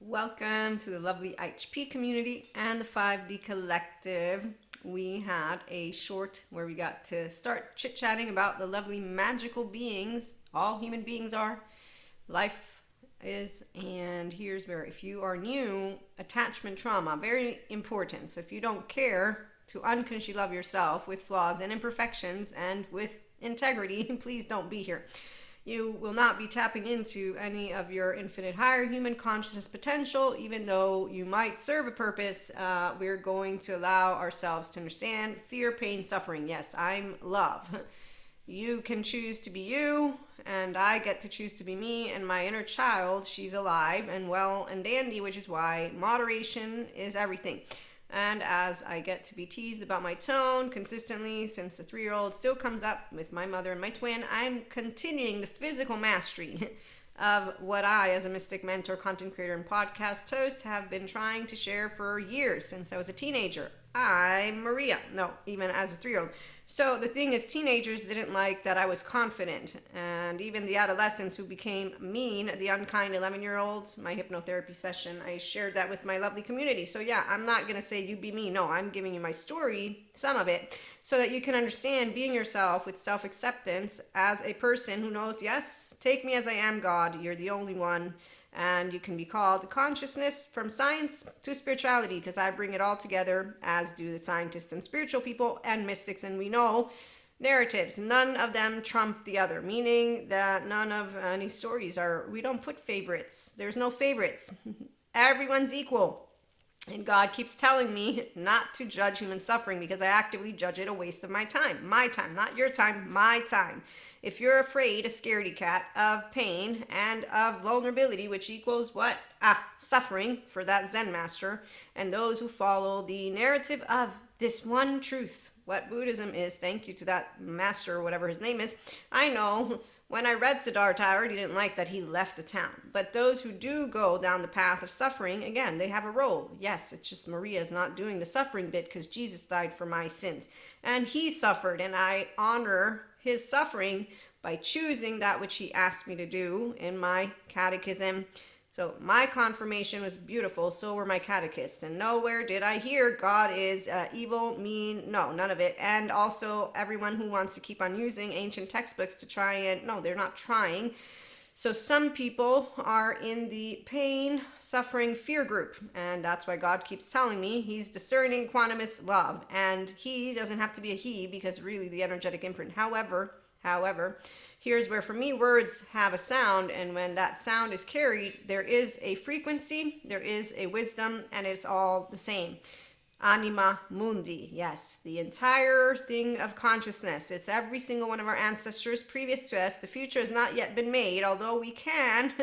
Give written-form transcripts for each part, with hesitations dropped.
Welcome to the lovely HP community and the 5D collective. We had a short where we got to start chit chatting about the lovely magical beings all human beings are, life is, and here's where, if you are new, attachment trauma, very important. So if you don't care to unconsciously love yourself with flaws and imperfections and with integrity, please don't be here. You will not be tapping into any of your infinite higher human consciousness potential, even though you might serve a purpose. We're going to allow ourselves to understand fear, pain, suffering. Yes, I'm love. You can choose to be you, and I get to choose to be me, and my inner child, she's alive and well and dandy, which is why moderation is everything. And as I get to be teased about my tone consistently since the 3-year-old still comes up with my mother and my twin, I'm continuing the physical mastery of what I, as a mystic mentor, content creator, and podcast host, have been trying to share for years since I was a teenager. I'm Maria. No, even as a 3-year-old. So the thing is, teenagers didn't like that I was confident. And even the adolescents who became mean, the unkind 11-year-olds, my hypnotherapy session, I shared that with my lovely community. So yeah, I'm not going to say you be me. No, I'm giving you my story, some of it, so that you can understand being yourself with self-acceptance as a person who knows, yes, take me as I am, God. You're the only one. And you can be called consciousness, from science to spirituality, because I bring it all together, as do the scientists and spiritual people and mystics. And we know narratives, none of them trump the other, meaning that none of any stories are, we don't put favorites. There's no favorites. Everyone's equal. And God keeps telling me not to judge human suffering, because I actively judge it a waste of my time. My time, not your time, my time. If you're afraid, a scaredy cat, of pain and of vulnerability, which equals what? Suffering for that Zen master, and those who follow the narrative of this one truth, what Buddhism is, thank you to that master, or whatever his name is. I know when I read Siddhartha, I already didn't like that he left the town. But those who do go down the path of suffering, again, they have a role. Yes, it's just Maria's not doing the suffering bit because Jesus died for my sins. And he suffered, and I honor his suffering by choosing that which he asked me to do in my catechism. So my confirmation was beautiful, so were my catechists. And nowhere did I hear God is evil, mean, no, none of it. And also everyone who wants to keep on using ancient textbooks to try and, no, they're not trying. So some people are in the pain, suffering, fear group. And that's why God keeps telling me he's discerning quantumist love. And he doesn't have to be a he, because really the energetic imprint. However, here's where, for me, words have a sound, and when that sound is carried, there is a frequency, there is a wisdom, and it's all the same. Anima mundi, yes, the entire thing of consciousness. It's every single one of our ancestors previous to us. The future has not yet been made, although we can.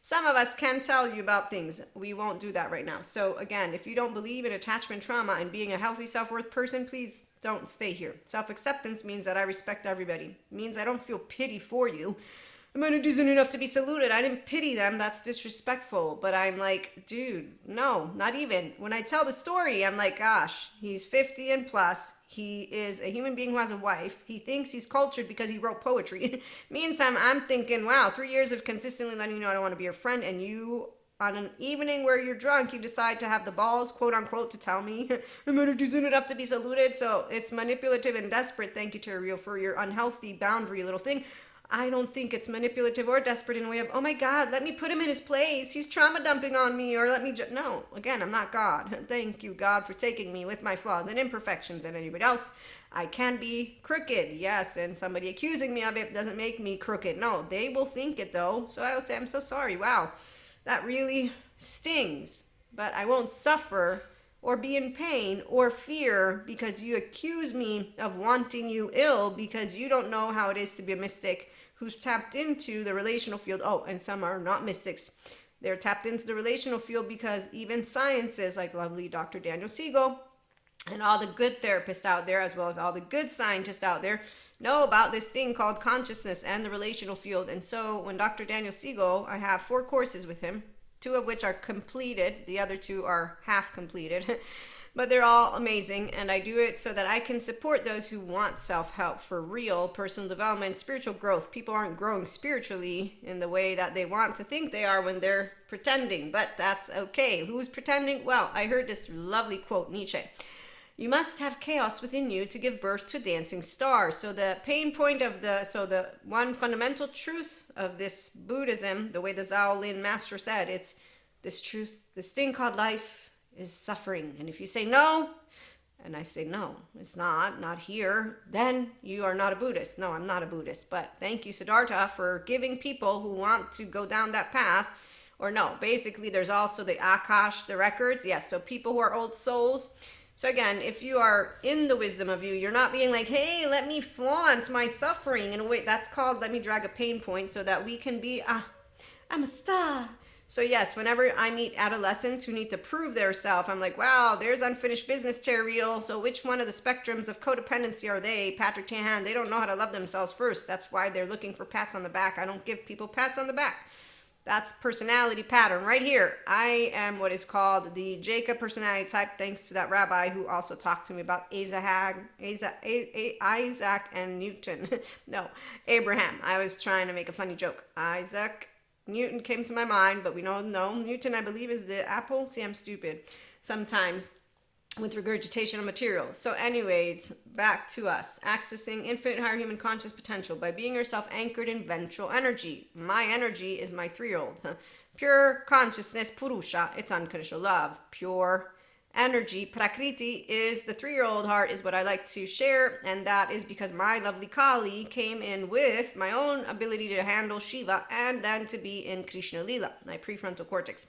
Some of us can tell you about things. We won't do that right now. So again, if you don't believe in attachment trauma and being a healthy self-worth person, please don't stay here. Self-acceptance means that I respect everybody. It means I don't feel pity for you. I'm not decent enough to be saluted. I didn't pity them. That's disrespectful. But I'm like, dude, no, not even. When I tell the story, I'm like, gosh, he's 50 and plus. He is a human being who has a wife. He thinks he's cultured because he wrote poetry. Meantime, I'm thinking, wow, 3 years of consistently letting you know I don't want to be your friend, and you, on an evening where you're drunk, you decide to have the balls, quote unquote, to tell me I'm not decent enough to be saluted. So it's manipulative and desperate. Thank you, Terrio, for your unhealthy boundary little thing. I don't think it's manipulative or desperate in a way of, oh my God, let me put him in his place. He's trauma dumping on me, or let me no, again, I'm not God. Thank you, God, for taking me with my flaws and imperfections, and anybody else. I can be crooked, yes, and somebody accusing me of it doesn't make me crooked. No, they will think it though. So I would say, I'm so sorry. Wow, that really stings. But I won't suffer or be in pain or fear because you accuse me of wanting you ill, because you don't know how it is to be a mystic who's tapped into the relational field. Oh, and some are not mystics. They're tapped into the relational field because even sciences like lovely Dr. Daniel Siegel and all the good therapists out there, as well as all the good scientists out there, know about this thing called consciousness and the relational field. And so when Dr. Daniel Siegel, I have 4 courses with him, two of which are completed. The other two are half completed. But they're all amazing, and I do it so that I can support those who want self-help for real, personal development, spiritual growth. People aren't growing spiritually in the way that they want to think they are when they're pretending, but that's okay. Who's pretending? Well, I heard this lovely quote, Nietzsche. You must have chaos within you to give birth to a dancing star. So the pain point of the one fundamental truth of this Buddhism, the way the Shaolin master said, it's this truth, this thing called life is suffering. And if you say no, and I say no, it's not here, then you are not a Buddhist. No, I'm not a Buddhist. But thank you, Siddhartha, for giving people who want to go down that path. Or no, basically there's also the Akash, the records. Yes, so people who are old souls. So again, if you are in the wisdom of you, you're not being like, hey, let me flaunt my suffering in a way. That's called let me drag a pain point so that we can be, I'm a star. So yes, whenever I meet adolescents who need to prove their self, I'm like, wow, there's unfinished business material. So which one of the spectrums of codependency are they? Patrick Tahan, they don't know how to love themselves first. That's why they're looking for pats on the back. I don't give people pats on the back. That's personality pattern right here. I am what is called the Jacob personality type, thanks to that rabbi who also talked to me about Isaac and Newton. No, Abraham. I was trying to make a funny joke. Isaac Newton came to my mind, but we know no. Newton, I believe, is the apple. See, I'm stupid sometimes with regurgitation of material. So anyways, back to us. Accessing infinite higher human conscious potential by being yourself anchored in ventral energy. My energy is my 3-year-old. Pure consciousness, Purusha, it's unconditional love. Pure energy, Prakriti, is the 3-year-old heart, is what I like to share, and that is because my lovely Kali came in with my own ability to handle Shiva and then to be in Krishna Lila, my prefrontal cortex.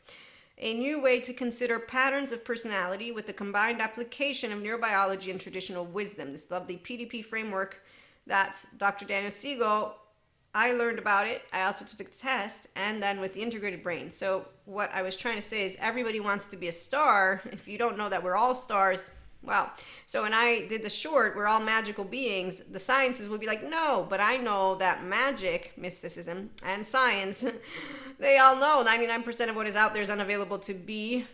A new way to consider patterns of personality with the combined application of neurobiology and traditional wisdom. This lovely PDP framework that Dr. Daniel Siegel, I learned about it. I also took the test, and then with the integrated brain. So what I was trying to say is everybody wants to be a star. If you don't know that we're all stars, well, so when I did the short, we're all magical beings, the sciences would be like, no, but I know that magic, mysticism, and science, they all know 99% of what is out there is unavailable to be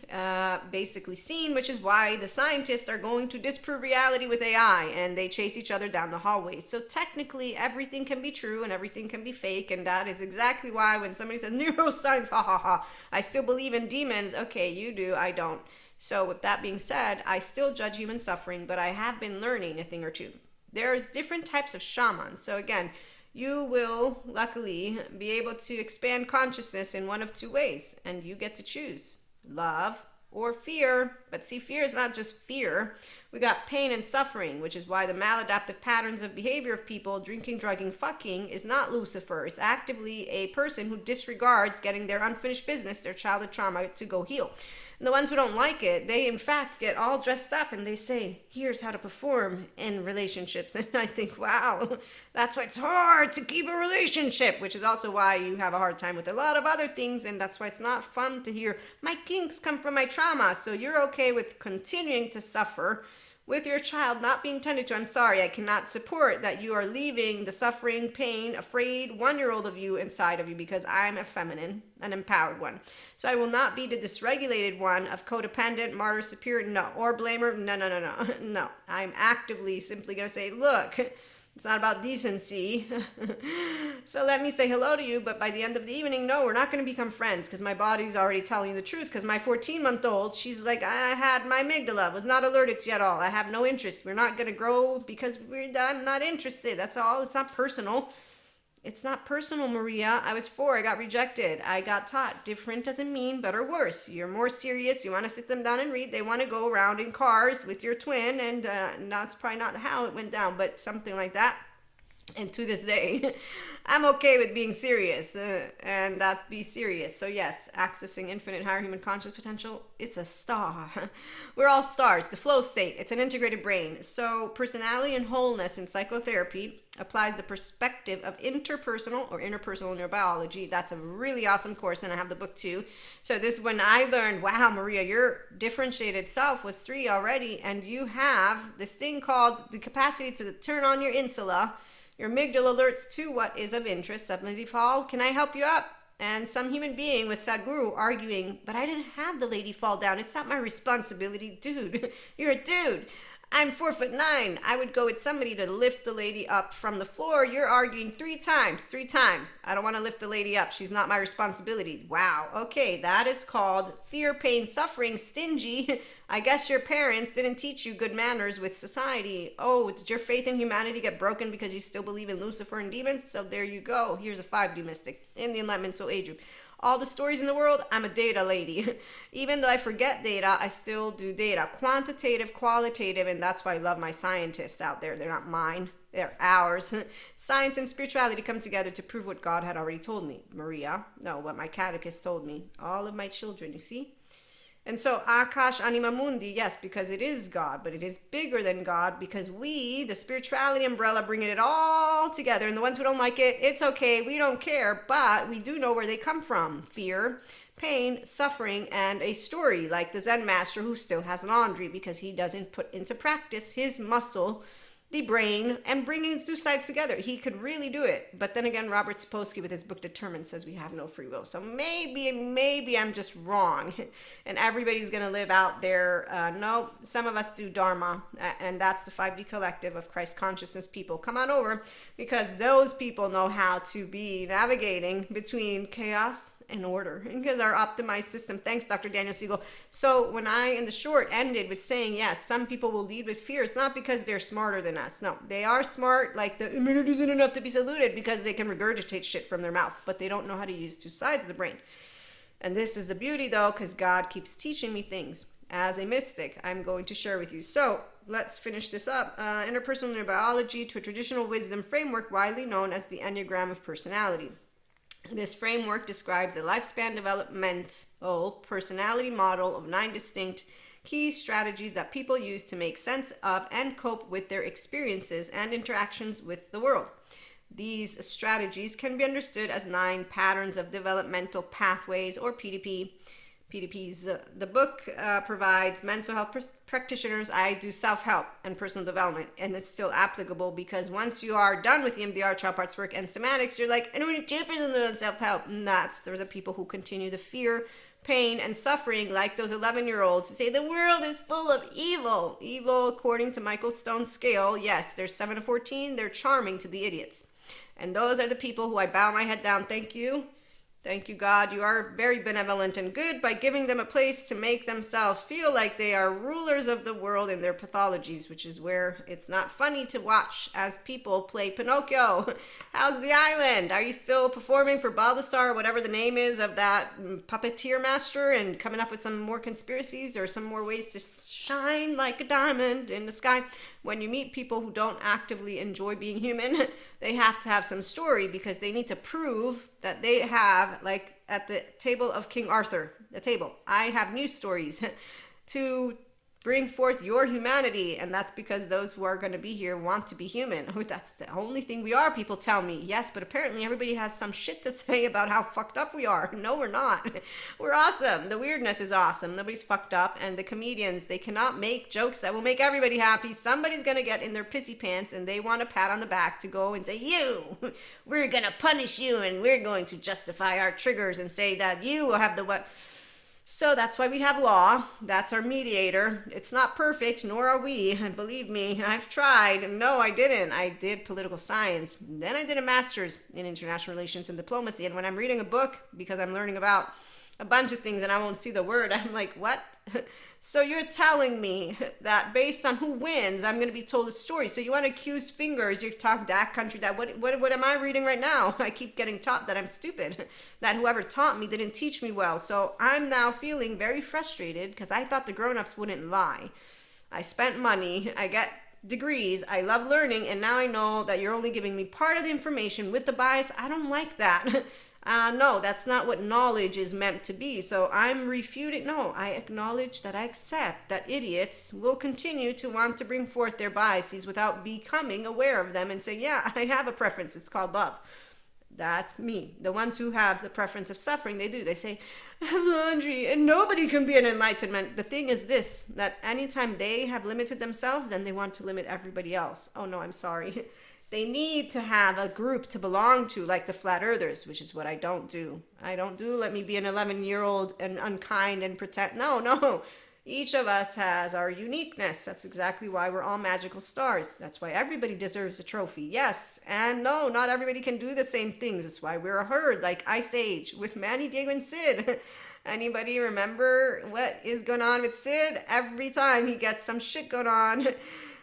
basically seen, which is why the scientists are going to disprove reality with AI, and they chase each other down the hallways. So technically, everything can be true and everything can be fake, and that is exactly why when somebody says neuroscience, ha ha ha, I still believe in demons. Okay, you do, I don't. So with that being said, I still judge human suffering, but I have been learning a thing or two. There's different types of shamans. So again, you will luckily be able to expand consciousness in one of two ways, and you get to choose love or fear. But see, fear is not just fear. We got pain and suffering, which is why the maladaptive patterns of behavior of people drinking, drugging, fucking is not Lucifer. It's actively a person who disregards getting their unfinished business, their childhood trauma, to go heal. And the ones who don't like it, they in fact get all dressed up and they say, here's how to perform in relationships. And I think, wow, that's why it's hard to keep a relationship, which is also why you have a hard time with a lot of other things. And that's why it's not fun to hear, my kinks come from my trauma. So you're okay with continuing to suffer with your child not being tended to. I'm sorry, I cannot support that you are leaving the suffering, pain, afraid 1-year-old of you inside of you, because I'm a feminine, an empowered one. So I will not be the dysregulated one of codependent, martyr, superior, no, or blamer, no. I'm actively simply going to say, look, it's not about decency. So let me say hello to you, but by the end of the evening, no, we're not going to become friends, because my body's already telling you the truth. Because my 14-month-old, she's like, I had my amygdala, was not alerted to you at all. I have no interest. We're not going to grow because I'm not interested. That's all. It's not personal. It's not personal, Maria. I was 4. I got rejected. I got taught different doesn't mean better, worse. You're more serious. You want to sit them down and read. They want to go around in cars with your twin, and that's probably not how it went down, but something like that. And to this day, I'm okay with being serious, and that's be serious. So yes, accessing infinite higher human conscious potential, it's a star. We're all stars. The flow state, it's an integrated brain. So personality and wholeness in psychotherapy applies the perspective of interpersonal or interpersonal neurobiology. That's a really awesome course, and I have the book too. So this, when I learned, wow, Maria, your differentiated self was 3 already, and you have this thing called the capacity to turn on your insula. Your amygdala alerts to what is of interest. Suddenly fall, can I help you up? and some human being with Sadhguru arguing, but I didn't have the lady fall down. It's not my responsibility. Dude, you're a dude. I'm 4'9". I would go with somebody to lift the lady up from the floor. You're arguing three times. I don't want to lift the lady up. She's not my responsibility. Wow. Okay, that is called fear, pain, suffering, stingy. I guess your parents didn't teach you good manners with society. Oh, did your faith in humanity get broken because you still believe in Lucifer and demons? So there you go. Here's a 5D mystic in the Enlightenment Soul Age group. All the stories in the world, I'm a data lady. Even though I forget data, I still do data. Quantitative, qualitative, and that's why I love my scientists out there. They're not mine, they're ours. Science and spirituality come together to prove what God had already told me. Maria, no, what my catechist told me. All of my children, you see? And so Akash Anima Mundi, yes, because it is God, but it is bigger than God because we, the spirituality umbrella, bringing it all together. And the ones who don't like it, it's okay, we don't care, but we do know where they come from. Fear, pain, suffering, and a story like the Zen master who still has laundry because he doesn't put into practice his muscle, the brain, and bringing the two sides together. He could really do it. But then again, Robert Sapolsky with his book Determined says we have no free will. So maybe I'm just wrong. And everybody's going to live out there. No, some of us do Dharma. And that's the 5D collective of Christ consciousness people. Come on over because those people know how to be navigating between chaos and order because our optimized system. Thanks, Dr. Daniel Siegel. So when I, in the short, ended with saying, yes, some people will lead with fear, it's not because they're smarter than us. No, they are smart, like the immunity isn't enough to be saluted because they can regurgitate shit from their mouth, but they don't know how to use two sides of the brain. And this is the beauty, though, because God keeps teaching me things. As a mystic, I'm going to share with you. So let's finish this up. Interpersonal neurobiology to a traditional wisdom framework widely known as the Enneagram of Personality. This framework describes a lifespan developmental personality model of 9 distinct key strategies that people use to make sense of and cope with their experiences and interactions with the world. These strategies can be understood as 9 patterns of developmental pathways or PDPs. The book provides mental health practitioners. I do self-help and personal development, and it's still applicable because once you are done with EMDR, child parts work, and somatics, you're like, I don't want to do personal self-help. And they're the people who continue the fear, pain, and suffering, like those 11-year-olds who say the world is full of evil. Evil, according to Michael Stone's scale, yes, there's 7 to 14. They're charming to the idiots. And those are the people who I bow my head down. Thank you. Thank you, God. You are very benevolent and good by giving them a place to make themselves feel like they are rulers of the world in their pathologies, which is where it's not funny to watch as people play Pinocchio. How's the island? Are you still performing for Balthasar, whatever the name is of that puppeteer master, and coming up with some more conspiracies or some more ways to shine like a diamond in the sky? When you meet people who don't actively enjoy being human, they have to have some story because they need to prove that they have, like at the table of King Arthur, the table, I have news stories to bring forth your humanity. And that's because those who are going to be here want to be human. Oh, that's the only thing we are, people tell me. Yes, but apparently everybody has some shit to say about how fucked up we are. No, we're not. We're awesome. The weirdness is awesome. Nobody's fucked up. And the comedians, they cannot make jokes that will make everybody happy. Somebody's going to get in their pissy pants and they want a pat on the back to go and say, we're going to punish you and we're going to justify our triggers and say that you have the what. So that's why we have law. That's our mediator. It's not perfect, nor are we. And believe me, I've tried. No, I didn't. I did political science. Then I did a master's in international relations and diplomacy. And when I'm reading a book, because I'm learning about a bunch of things and I won't see the word, I'm like, what? So you're telling me that based on who wins, I'm going to be told a story. So you want to accuse fingers, you talk that country, that what am I reading right now? I keep getting taught that I'm stupid, that whoever taught me didn't teach me well. So I'm now feeling very frustrated because I thought the grown-ups wouldn't lie. I spent money, I get degrees, I love learning, and now I know that you're only giving me part of the information with the bias. I don't like that. No, that's not what knowledge is meant to be. So I'm refuting. No, I acknowledge that I accept that idiots will continue to want to bring forth their biases without becoming aware of them and say, yeah, I have a preference. It's called love. That's me. The ones who have the preference of suffering, they do. They say, I have laundry and nobody can be an enlightenment. The thing is this, that anytime they have limited themselves, then they want to limit everybody else. Oh no, I'm sorry. They need to have a group to belong to, like the flat earthers, which is what I don't do. I don't do let me be an 11-year-old and unkind and pretend. No, no. Each of us has our uniqueness. That's exactly why we're all magical stars. That's why everybody deserves a trophy. Yes, and no, not everybody can do the same things. That's why we're a herd, like Ice Age with Manny, Diego, and Sid. Anybody remember what is going on with Sid? Every time he gets some shit going on,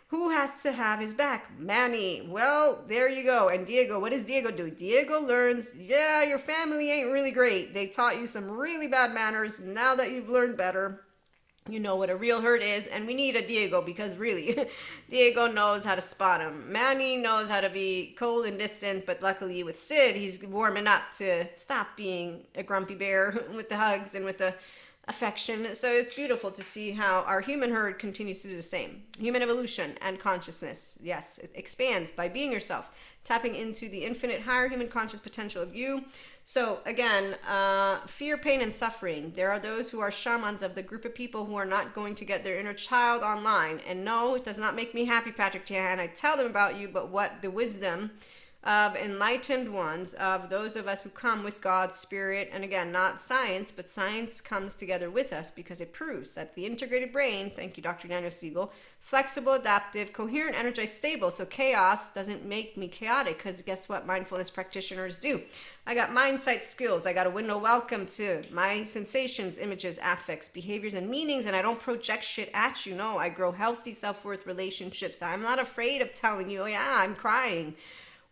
who has to have his back? Manny. Well, there you go. And Diego, what does Diego do? Diego learns, yeah, your family ain't really great. They taught you some really bad manners. Now that you've learned better, you know what a real herd is, and we need a Diego because really, Diego knows how to spot him. Manny knows how to be cold and distant, but luckily with Sid, he's warming up to stop being a grumpy bear with the hugs and with the affection. So it's beautiful to see how our human herd continues to do the same. Human evolution and consciousness, yes, it expands by being yourself, tapping into the infinite higher human conscious potential of you. So again, fear, pain, and suffering. There are those who are shamans of the group of people who are not going to get their inner child online. And no, it does not make me happy, Patrick Tiahan. I tell them about you, but what the wisdom of enlightened ones, of those of us who come with God's spirit, and again, not science, but science comes together with us because it proves that the integrated brain, thank you, Dr. Daniel Siegel, flexible, adaptive, coherent, energized, stable. So chaos doesn't make me chaotic, because guess what mindfulness practitioners do? I got mind sight skills. I got a window welcome to my sensations, images, affects, behaviors, and meanings, and I don't project shit at you. No, I grow healthy self-worth relationships. I'm not afraid of telling you, oh yeah, I'm crying.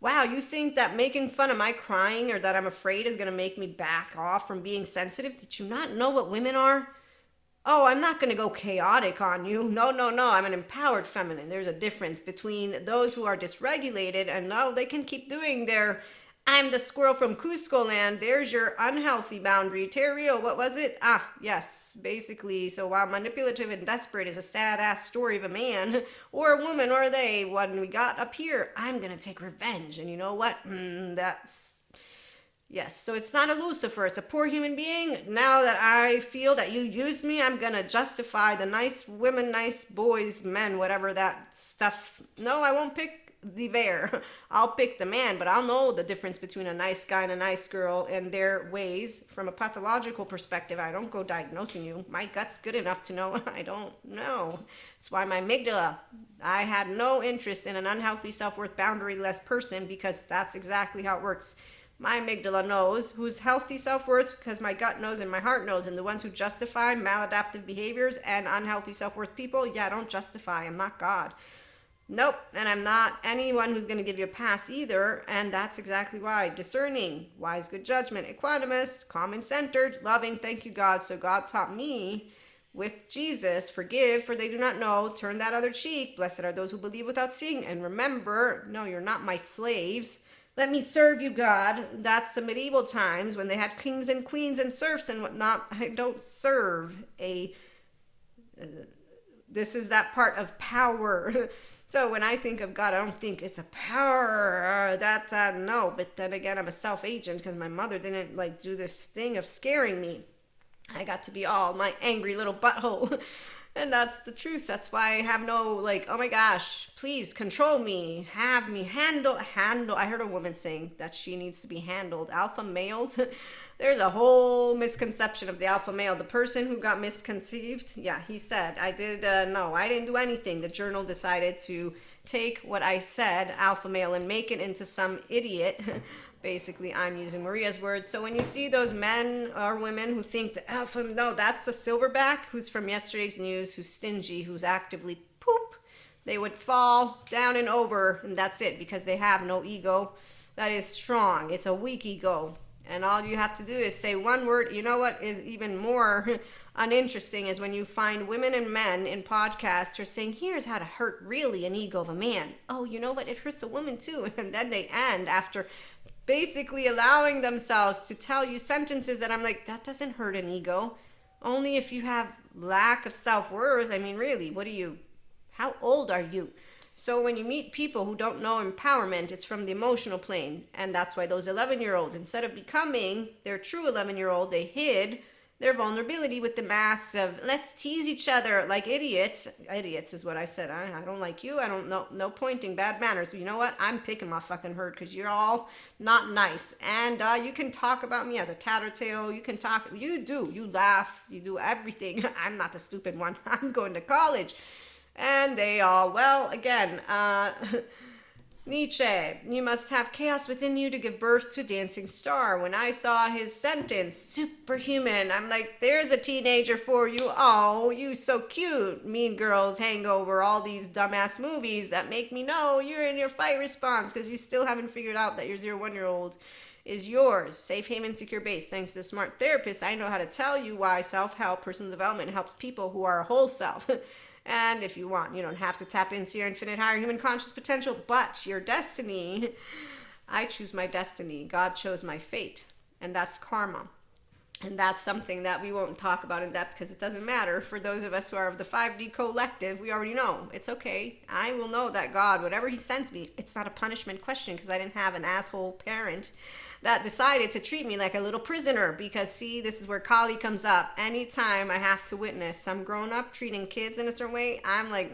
Wow, you think that making fun of my crying or that I'm afraid is going to make me back off from being sensitive? Did you not know what women are? Oh, I'm not going to go chaotic on you. No, no, no. I'm an empowered feminine. There's a difference between those who are dysregulated and no, they can keep doing their I'm the squirrel from Cusco land. There's your unhealthy boundary. Terrio, what was it? Ah, yes, basically. So while manipulative and desperate is a sad ass story of a man or a woman or they, when we got up here, I'm going to take revenge. And you know what? That's, yes. So it's not a Lucifer. It's a poor human being. Now that I feel that you used me, I'm going to justify the nice women, nice boys, men, whatever that stuff. No, I won't pick the bear. I'll pick the man, but I'll know the difference between a nice guy and a nice girl and their ways from a pathological perspective. I don't go diagnosing you. My gut's good enough to know I don't know. That's why my amygdala, I had no interest in an unhealthy self-worth boundaryless person because that's exactly how it works. My amygdala knows who's healthy self-worth because my gut knows and my heart knows. And the ones who justify maladaptive behaviors and unhealthy self-worth people, yeah, don't justify. I'm not God. Nope, and I'm not anyone who's going to give you a pass either, and that's exactly why. Discerning, wise, good judgment, equanimous, calm-centered, loving, thank you, God. So God taught me with Jesus, forgive, for they do not know, turn that other cheek, blessed are those who believe without seeing, and remember, no, you're not my slaves. Let me serve you, God. That's the medieval times when they had kings and queens and serfs and whatnot. I don't serve this is that part of power. So when I think of God, I don't think it's a power no. But then again, I'm a self-agent because my mother didn't like do this thing of scaring me. I got to be all my angry little butthole. And that's the truth. That's why I have no like, oh my gosh, please control me, have me handle. I heard a woman saying that she needs to be handled. Alpha males, there's a whole misconception of the alpha male. The person who got misconceived, yeah, he said, I didn't do anything. The journal decided to take what I said, alpha male, and make it into some idiot. Basically, I'm using Maria's words. So when you see those men or women who think the alpha, no, that's the silverback who's from yesterday's news, who's stingy, who's actively poop. They would fall down and over, and that's it, because they have no ego that is strong. It's a weak ego. And all you have to do is say one word. You know what is even more uninteresting is when you find women and men in podcasts who are saying, here's how to hurt really an ego of a man. Oh, you know what? It hurts a woman too. And then they end after basically allowing themselves to tell you sentences that I'm like, that doesn't hurt an ego. Only if you have lack of self-worth. I mean, really, how old are you? So when you meet people who don't know empowerment, it's from the emotional plane. And that's why those 11-year-olds, instead of becoming their true 11-year-old, they hid their vulnerability with the masks of let's tease each other like idiots. Idiots is what I said. I don't like you. I don't know. No pointing, bad manners. You know what? I'm picking my fucking herd because you're all not nice. And you can talk about me as a tattletale. You can talk. You do. You laugh. You do everything. I'm not the stupid one. I'm going to college. And they all, well, again, Nietzsche, you must have chaos within you to give birth to a dancing star. When I saw his sentence, superhuman, I'm like, there's a teenager for you. Oh, you so cute. Mean Girls, Hangover, all these dumbass movies that make me know you're in your fight response because you still haven't figured out that your 0-1-year-old is yours. Safe haven, secure base. Thanks to smart therapists, I know how to tell you why self-help, personal development helps people who are a whole self. And if you want, you don't have to tap into your infinite higher human conscious potential, but your destiny. I choose my destiny. God chose my fate. And that's karma. And that's something that we won't talk about in depth because it doesn't matter. For those of us who are of the 5D collective, we already know. It's okay. I will know that God, whatever he sends me, it's not a punishment question because I didn't have an asshole parent that decided to treat me like a little prisoner. Because see, this is where Kali comes up. Anytime I have to witness some grown up treating kids in a certain way, I'm like,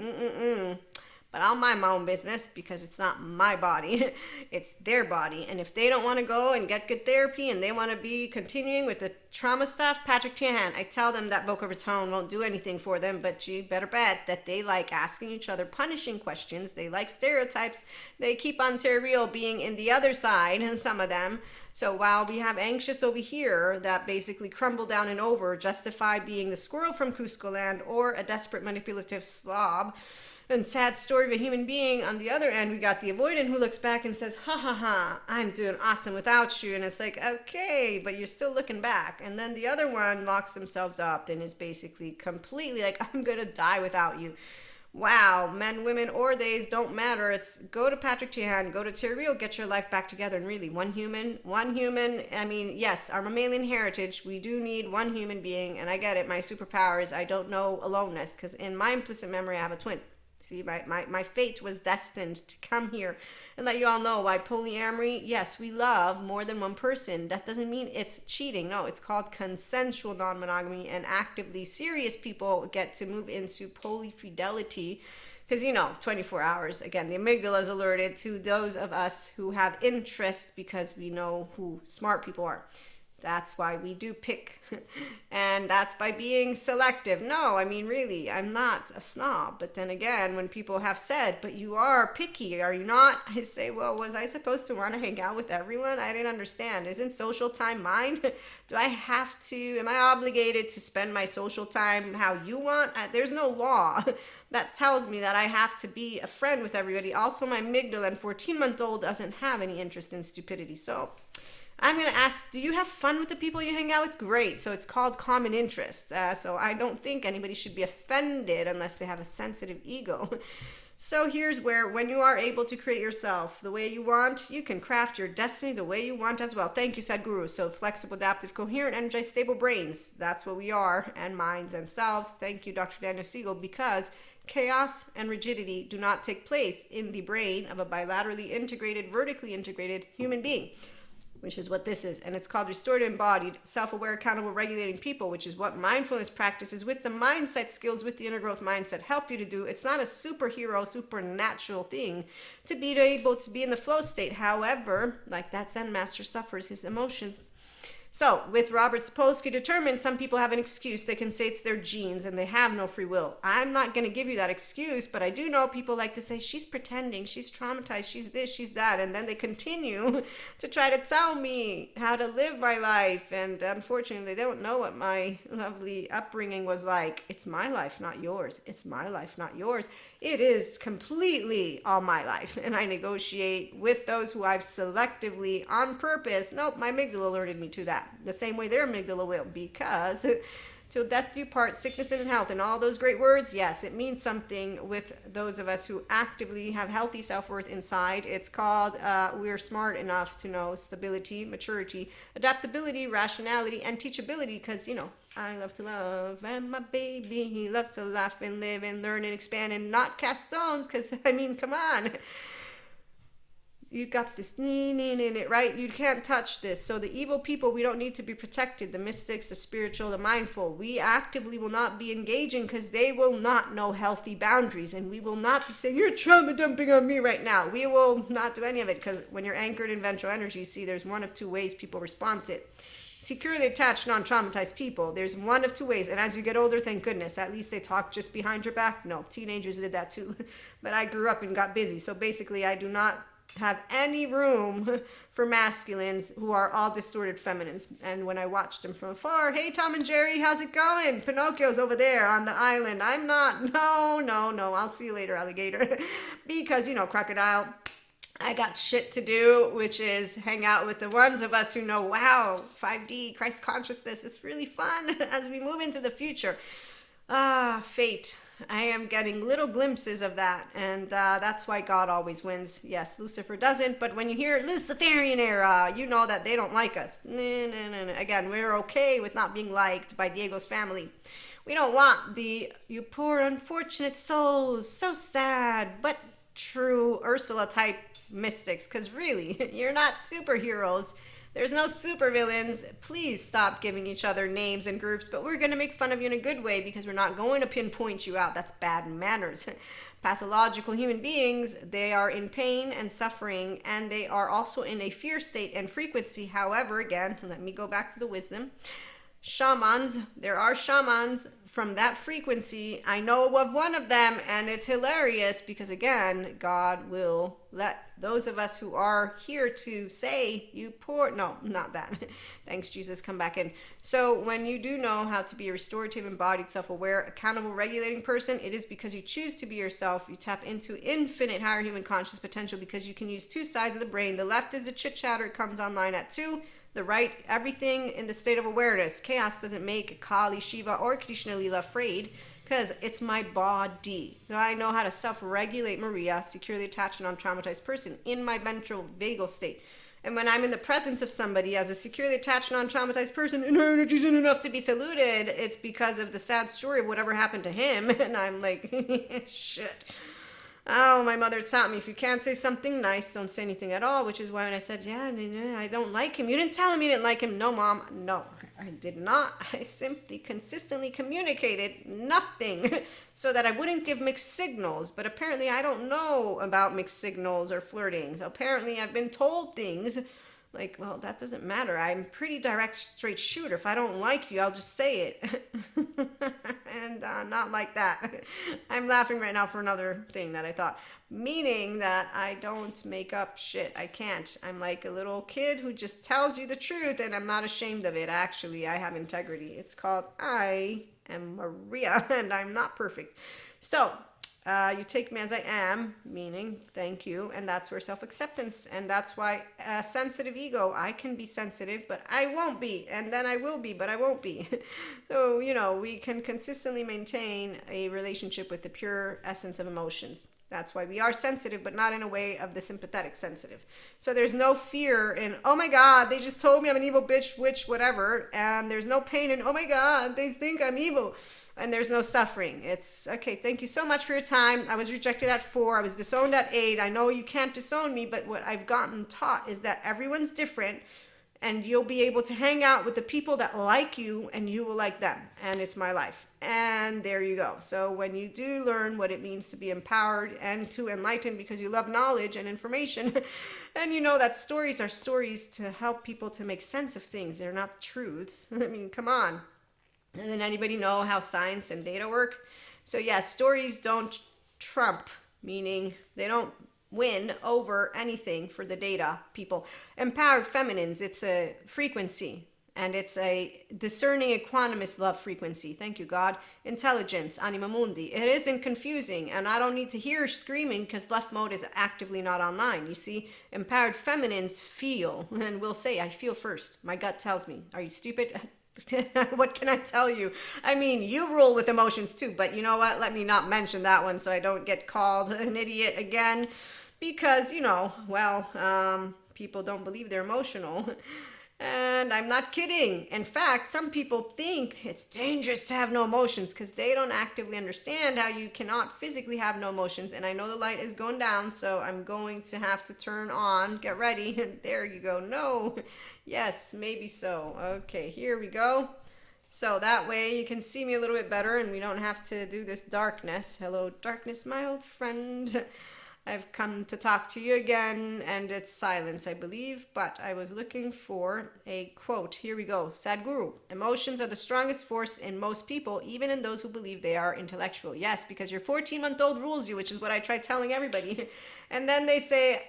but I'll mind my own business because it's not my body. It's their body. And if they don't want to go and get good therapy and they want to be continuing with the trauma stuff, Patrick Tiahan, I tell them that Boca Raton won't do anything for them, but you better bet that they like asking each other punishing questions. They like stereotypes. They keep Ontario being in the other side, and some of them. So while we have anxious over here that basically crumble down and over, justify being the squirrel from Cusco land or a desperate manipulative slob, and sad story of a human being. On the other end, we got the avoidant who looks back and says, ha ha ha, I'm doing awesome without you. And it's like, okay, but you're still looking back. And then the other one locks themselves up and is basically completely like, I'm going to die without you. Wow, men, women, or theys don't matter. It's go to Patrick Tiahan, go to Terrio, get your life back together. And really, one human. I mean, yes, our mammalian heritage, we do need one human being. And I get it. My superpower is I don't know aloneness because in my implicit memory, I have a twin. See, my fate was destined to come here and let you all know why polyamory, yes, we love more than one person. That doesn't mean it's cheating. No, it's called consensual non-monogamy, and actively serious people get to move into polyfidelity because, 24 hours. Again, the amygdala is alerted to those of us who have interest because we know who smart people are. That's why we do pick. And that's by being selective. No, I mean, really, I'm not a snob. But then again, when people have said, but you are picky, are you not? I say, well, was I supposed to want to hang out with everyone? I didn't understand. Isn't social time mine? Do I have to, am I obligated to spend my social time how you want? There's no law that tells me that I have to be a friend with everybody. Also, my amygdala and 14-month-old doesn't have any interest in stupidity. So I'm going to ask, do you have fun with the people you hang out with? Great. So it's called common interests. So I don't think anybody should be offended unless they have a sensitive ego. So here's where, when you are able to create yourself the way you want, you can craft your destiny the way you want as well. Thank you, Sadhguru. So flexible, adaptive, coherent, energized, stable brains. That's what we are, and minds and selves. Thank you, Dr. Daniel Siegel, because chaos and rigidity do not take place in the brain of a bilaterally integrated, vertically integrated human being, which is what this is. And it's called restorative, embodied, self-aware, accountable, regulating people, which is what mindfulness practices with the mindset skills, with the inner growth mindset help you to do. It's not a superhero, supernatural thing to be able to be in the flow state. However, like that Zen master suffers his emotions. So, with Robert Sapolsky determined, some people have an excuse. They can say it's their genes and they have no free will. I'm not going to give you that excuse, but I do know people like to say, she's pretending, she's traumatized, she's this, she's that, and then they continue to try to tell me how to live my life, and unfortunately, they don't know what my lovely upbringing was like. It's my life, not yours. It's my life, not yours. It is completely all my life, and I negotiate with those who I've selectively, on purpose, nope, my amygdala alerted me to that. The same way their amygdala will, because till death do part, sickness and health, and all those great words, yes, it means something with those of us who actively have healthy self-worth inside. It's called we're smart enough to know stability, maturity, adaptability, rationality, and teachability, because, I love to love, and my baby, he loves to laugh and live and learn and expand and not cast stones, because, come on. you got this in it, right? You can't touch this. So the evil people, we don't need to be protected. The mystics, the spiritual, the mindful, we actively will not be engaging because they will not know healthy boundaries. And we will not be saying, you're trauma dumping on me right now. We will not do any of it, because when you're anchored in ventral energy, see, there's one of two ways people respond to it. Securely attached, non-traumatized people, there's one of two ways. And as you get older, thank goodness, at least they talk just behind your back. No, teenagers did that too. But I grew up and got busy. So basically, I do not have any room for masculines who are all distorted feminines. And when I watched them from afar, hey, Tom and Jerry, how's it going? Pinocchio's over there on the island. I'm not. No. I'll see you later, alligator. Because, crocodile, I got shit to do, which is hang out with the ones of us who know, wow, 5D, Christ consciousness, it's really fun as we move into the future. Fate. I am getting little glimpses of that, and that's why God always wins. Yes, Lucifer doesn't, but when you hear Luciferian era, you know that they don't like us. No. Again, we're okay with not being liked by Diego's family. We don't want the, you poor unfortunate souls, so sad, but true Ursula type mystics, because really, you're not superheroes. There's no supervillains. Please stop giving each other names and groups, but we're going to make fun of you in a good way, because we're not going to pinpoint you out. That's bad manners. Pathological human beings, they are in pain and suffering, and they are also in a fear state and frequency. However, again, let me go back to the wisdom. Shamans, there are shamans from that frequency. I know of one of them, and it's hilarious because, again, God will let those of us who are here to say, you poor, no, not that. Thanks, Jesus, come back in. So when you do know how to be a restorative, embodied, self-aware, accountable, regulating person, it is because you choose to be yourself. You tap into infinite higher human conscious potential because you can use two sides of the brain. The left is the chit-chatter. It comes online at 2. The right, everything in the state of awareness. Chaos doesn't make Kali, Shiva, or Krishna Lila afraid, because it's my body. So I know how to self-regulate Maria, securely attached and non-traumatized person, in my ventral vagal state. And when I'm in the presence of somebody as a securely attached, non-traumatized person, and her energy isn't enough to be saluted, it's because of the sad story of whatever happened to him. And I'm like, shit. Oh, my mother taught me, if you can't say something nice, don't say anything at all, which is why when I said, yeah, I don't like him. You didn't tell him you didn't like him. No, Mom. No, I did not. I simply consistently communicated nothing so that I wouldn't give mixed signals. But apparently I don't know about mixed signals or flirting. So apparently I've been told things like, well, that doesn't matter. I'm pretty direct, straight shooter. If I don't like you, I'll just say it. And not like that. I'm laughing right now for another thing that I thought. Meaning that I don't make up shit. I can't. I'm like a little kid who just tells you the truth, and I'm not ashamed of it. Actually, I have integrity. It's called I am Maria, and I'm not perfect. So, you take me as I am, meaning thank you, and that's where self-acceptance, and that's why sensitive ego, I can be sensitive, but I won't be, and then I will be, but I won't be. So, we can consistently maintain a relationship with the pure essence of emotions. That's why we are sensitive, but not in a way of the sympathetic sensitive. So there's no fear in, oh my God, they just told me I'm an evil bitch, witch, whatever, and there's no pain in, oh my God, they think I'm evil. And there's no suffering. It's, okay, thank you so much for your time. I was rejected at 4. I was disowned at 8. I know you can't disown me, but what I've gotten taught is that everyone's different, and you'll be able to hang out with the people that like you, and you will like them. And it's my life. And there you go. So when you do learn what it means to be empowered and to enlighten because you love knowledge and information, and you know that stories are stories to help people to make sense of things. They're not truths. I mean, come on. Doesn't anybody know how science and data work? So yes, stories don't trump, meaning they don't win over anything for the data people. Empowered feminines, it's a frequency, and it's a discerning equanimous love frequency. Thank you, God. Intelligence, anima mundi. It isn't confusing, and I don't need to hear screaming because left mode is actively not online. You see, empowered feminines feel, and will say, I feel first. My gut tells me. Are you stupid? What can I tell you? I mean, you rule with emotions too, but you know what? Let me not mention that one so I don't get called an idiot again, because, people don't believe they're emotional. And I'm not kidding. In fact, some people think it's dangerous to have no emotions because they don't actively understand how you cannot physically have no emotions. And I know the light is going down, so I'm going to have to turn on. Get ready. There you go. No. Yes, maybe so. Okay, here we go. So that way you can see me a little bit better and we don't have to do this darkness. Hello, darkness, my old friend. I've come to talk to you again, and it's silence, I believe, but I was looking for a quote. Here we go. Sadhguru, emotions are the strongest force in most people, even in those who believe they are intellectual. Yes, because your 14-month-old rules you, which is what I try telling everybody. And then they say,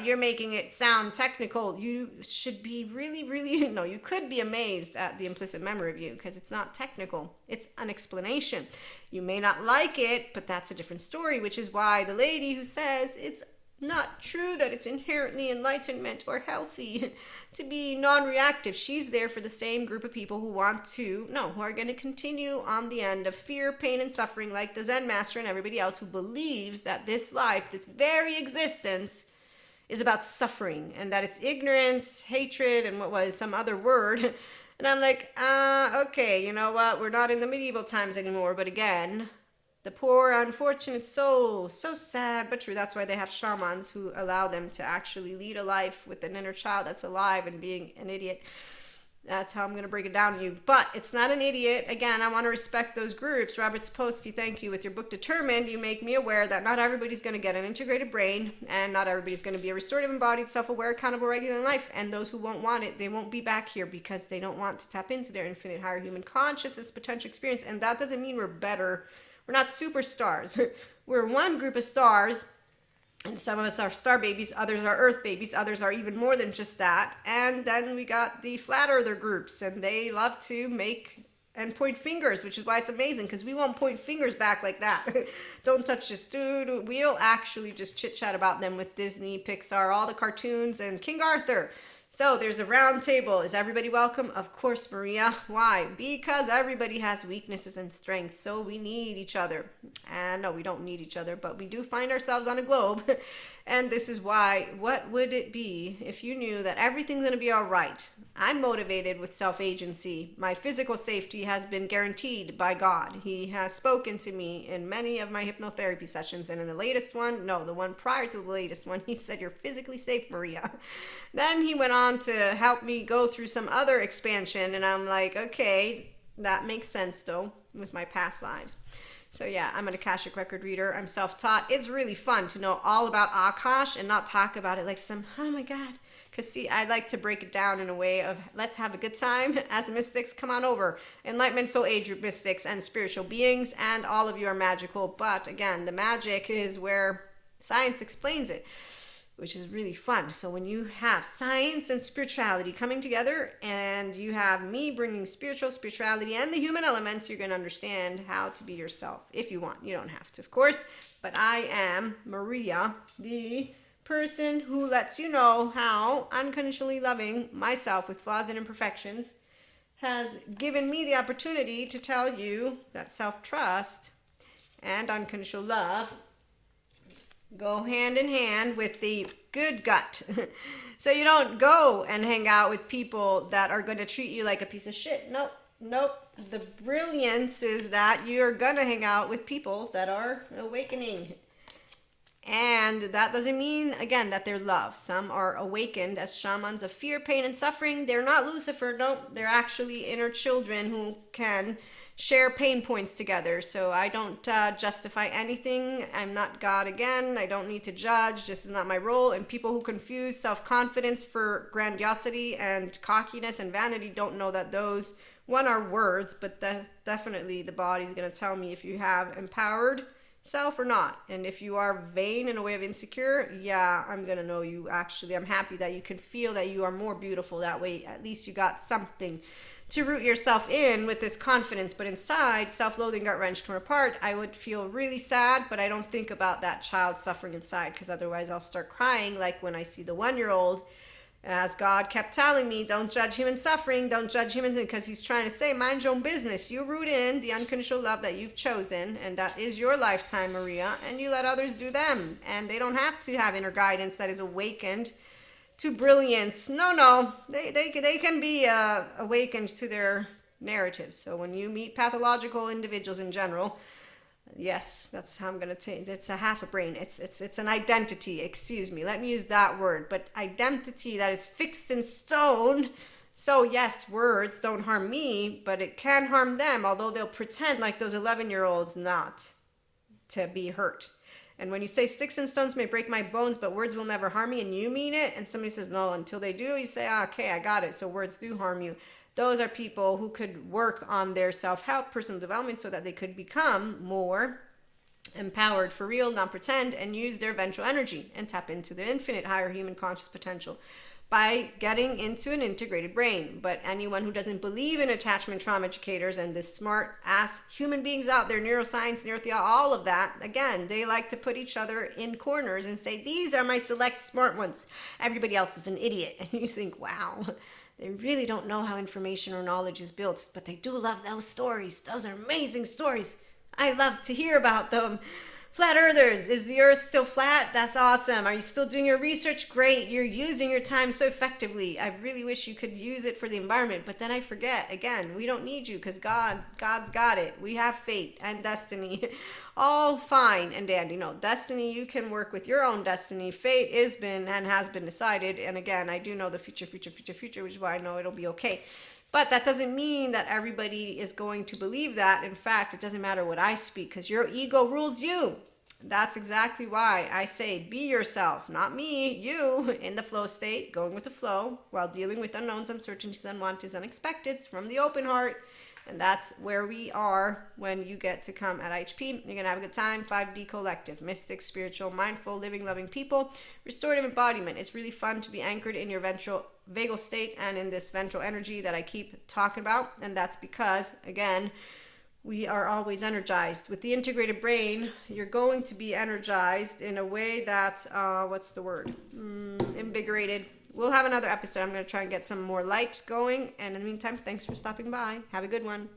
you're making it sound technical. You should be really, no, you could be amazed at the implicit memory of you because it's not technical. It's an explanation. You may not like it, but that's a different story, which is why the lady who says it's not true that it's inherently enlightenment or healthy to be non-reactive. She's there for the same group of people who who are going to continue on the end of fear, pain, and suffering, like the Zen master and everybody else who believes that this life, this very existence, is about suffering and that it's ignorance, hatred, and what was some other word. And I'm like, okay, you know what? We're not in the medieval times anymore, but again, the poor, unfortunate soul. So sad, but true. That's why they have shamans who allow them to actually lead a life with an inner child that's alive and being an idiot. That's how I'm going to break it down to you. But it's not an idiot. Again, I want to respect those groups. Robert Sapolsky, thank you. With your book Determined, you make me aware that not everybody's going to get an integrated brain, and not everybody's going to be a restorative, embodied, self-aware, accountable, regular in life. And those who won't want it, they won't be back here because they don't want to tap into their infinite higher human consciousness potential experience. And that doesn't mean we're better. We're not superstars. We're one group of stars, and some of us are star babies, others are earth babies, others are even more than just that. And then we got the flat earther groups, and they love to make and point fingers, which is why it's amazing, because we won't point fingers back like that. Don't touch this dude. We'll actually just chit chat about them with Disney, Pixar, all the cartoons, and King Arthur. So there's a round table. Is everybody welcome? Of course, Maria. Why? Because everybody has weaknesses and strengths, so we need each other. And no, we don't need each other, but we do find ourselves on a globe. And this is why, what would it be if you knew that everything's going to be all right? I'm motivated with self-agency. My physical safety has been guaranteed by God. He has spoken to me in many of my hypnotherapy sessions, and in the latest one, no, the one prior to the latest one, he said, "You're physically safe, Maria." Then he went on to help me go through some other expansion, and I'm like, okay, that makes sense though with my past lives. So yeah, I'm an Akashic record reader. I'm self-taught. It's really fun to know all about Akash and not talk about it like some, oh my God. Because see, I like to break it down in a way of, let's have a good time. As mystics, come on over. Enlightenment, soul age mystics and spiritual beings, and all of you are magical. But again, the magic is where science explains it, which is really fun. So when you have science and spirituality coming together, and you have me bringing spirituality, and the human elements, you're going to understand how to be yourself if you want. You don't have to, of course. But I am Maria, the person who lets you know how unconditionally loving myself with flaws and imperfections has given me the opportunity to tell you that self-trust and unconditional love go hand in hand with the good gut. So you don't go and hang out with people that are going to treat you like a piece of shit. Nope. The brilliance is that you're going to hang out with people that are awakening. And that doesn't mean, again, that they're love. Some are awakened as shamans of fear, pain, and suffering. They're not Lucifer. No, they're actually inner children who can share pain points together. So I don't justify anything. I'm not God again. I don't need to judge. This is not my role. And people who confuse self-confidence for grandiosity and cockiness and vanity don't know that those, one, are words, but definitely the body's going to tell me if you have empowered self or not. And if you are vain in a way of insecure, yeah, I'm gonna know you. Actually, I'm happy that you can feel that you are more beautiful that way. At least you got something to root yourself in with this confidence. But inside, self-loathing, gut-wrenched, torn apart, I would feel really sad, but I don't think about that child suffering inside, because otherwise I'll start crying, like when I see the 1-year-old. As God kept telling me, don't judge him in suffering, don't judge him in, because he's trying to say, mind your own business. You root in the unconditional love that you've chosen, and that is your lifetime, Maria, and you let others do them. And they don't have to have inner guidance that is awakened to brilliance. No, they can be awakened to their narratives. So when you meet pathological individuals in general, yes, that's how I'm gonna take. It's a half a brain. It's an identity. Excuse me. Let me use that word. But identity that is fixed in stone. So yes, words don't harm me, but it can harm them. Although they'll pretend like those 11-year-olds not to be hurt. And when you say sticks and stones may break my bones, but words will never harm me, and you mean it, and somebody says no until they do, you say, okay, I got it. So words do harm you. Those are people who could work on their self-help, personal development, so that they could become more empowered for real, not pretend, and use their ventral energy and tap into the infinite higher human conscious potential by getting into an integrated brain. But anyone who doesn't believe in attachment trauma educators and the smart ass human beings out there, neuroscience, neurotheology, all of that, again, they like to put each other in corners and say, these are my select smart ones. Everybody else is an idiot. And you think, wow, they really don't know how information or knowledge is built, but they do love those stories. Those are amazing stories. I love to hear about them. Flat earthers, is the earth still flat? That's awesome. Are you still doing your research? Great. You're using your time so effectively. I really wish you could use it for the environment, but then I forget. Again, we don't need you because God's got it. We have fate and destiny. All fine and dandy. No, destiny, you can work with your own destiny. Fate has been and has been decided. And again, I do know the future, which is why I know it'll be okay. But that doesn't mean that everybody is going to believe that. In fact, it doesn't matter what I speak because your ego rules you. That's exactly why I say be yourself, not me, you, in the flow state, going with the flow while dealing with unknowns, uncertainties, unwanteds, unexpecteds from the open heart. And that's where we are when you get to come at IHP. You're going to have a good time. 5D Collective, mystic, spiritual, mindful, living, loving people, restorative embodiment. It's really fun to be anchored in your ventral vagal state and in this ventral energy that I keep talking about. And that's because, again, we are always energized. With the integrated brain, you're going to be energized in a way that, invigorated. We'll have another episode. I'm going to try and get some more light going. And in the meantime, thanks for stopping by. Have a good one.